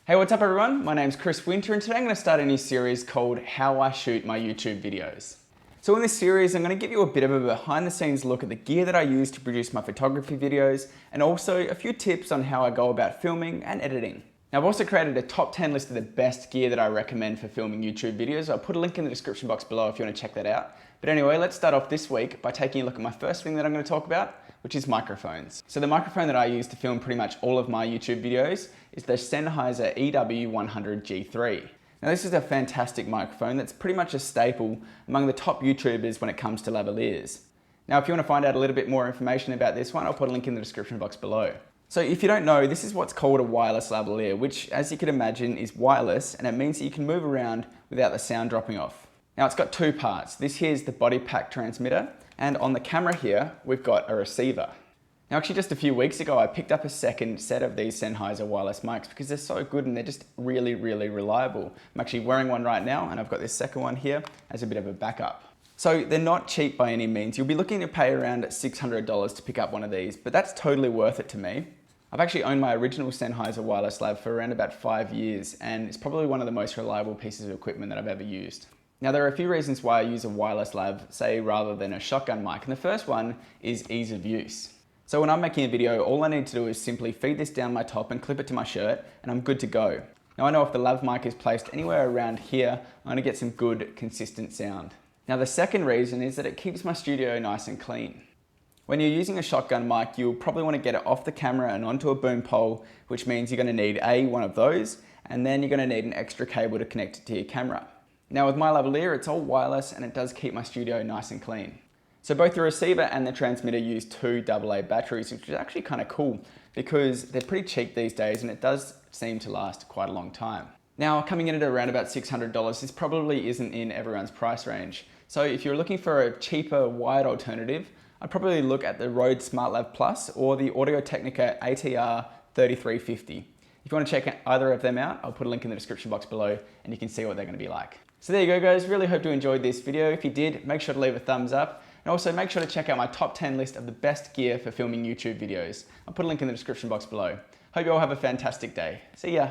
Hey, what's up everyone? My name's Chris Winter and today I'm going to start a new series called How I Shoot My YouTube Videos. So in this series, I'm going to give you a bit of a behind the scenes look at the gear that I use to produce my photography videos and also a few tips on how I go about filming and editing. Now I've also created a top 10 list of the best gear that I recommend for filming YouTube videos. I'll put a link in the description box below if you want to check that out. But anyway, let's start off this week by taking a look at my first thing that I'm going to talk about, which is microphones. So the microphone that I use to film pretty much all of my YouTube videos is the Sennheiser EW100G3. Now this is a fantastic microphone that's pretty much a staple among the top YouTubers when it comes to lavaliers. Now if you want to find out a little bit more information about this one, I'll put a link in the description box below. So if you don't know, this is what's called a wireless lavalier, which as you can imagine is wireless and it means that you can move around without the sound dropping off. Now it's got two parts. This here is the body pack transmitter, and on the camera here, we've got a receiver. Now actually just a few weeks ago, I picked up a second set of these Sennheiser wireless mics because they're so good and they're just really, really reliable. I'm actually wearing one right now and I've got this second one here as a bit of a backup. So they're not cheap by any means. You'll be looking to pay around $600 to pick up one of these, but that's totally worth it to me. I've actually owned my original Sennheiser wireless lav for around about 5 years and it's probably one of the most reliable pieces of equipment that I've ever used. Now there are a few reasons why I use a wireless lav, say rather than a shotgun mic, and the first one is ease of use. So when I'm making a video, all I need to do is simply feed this down my top and clip it to my shirt and I'm good to go. Now I know if the lav mic is placed anywhere around here, I'm going to get some good consistent sound. Now the second reason is that it keeps my studio nice and clean. When you're using a shotgun mic, you'll probably want to get it off the camera and onto a boom pole, which means you're going to need one of those, and then you're going to need an extra cable to connect it to your camera. Now with my lavalier, it's all wireless and it does keep my studio nice and clean. So both the receiver and the transmitter use two AA batteries, which is actually kind of cool because they're pretty cheap these days and it does seem to last quite a long time. Now coming in at around about $600, this probably isn't in everyone's price range. So if you're looking for a cheaper wired alternative, I'd probably look at the Rode SmartLav Plus or the Audio-Technica ATR 3350. If you want to check either of them out, I'll put a link in the description box below and you can see what they're going to be like. So there you go guys, really hope you enjoyed this video. If you did, make sure to leave a thumbs up and also make sure to check out my top 10 list of the best gear for filming YouTube videos. I'll put a link in the description box below. Hope you all have a fantastic day. See ya.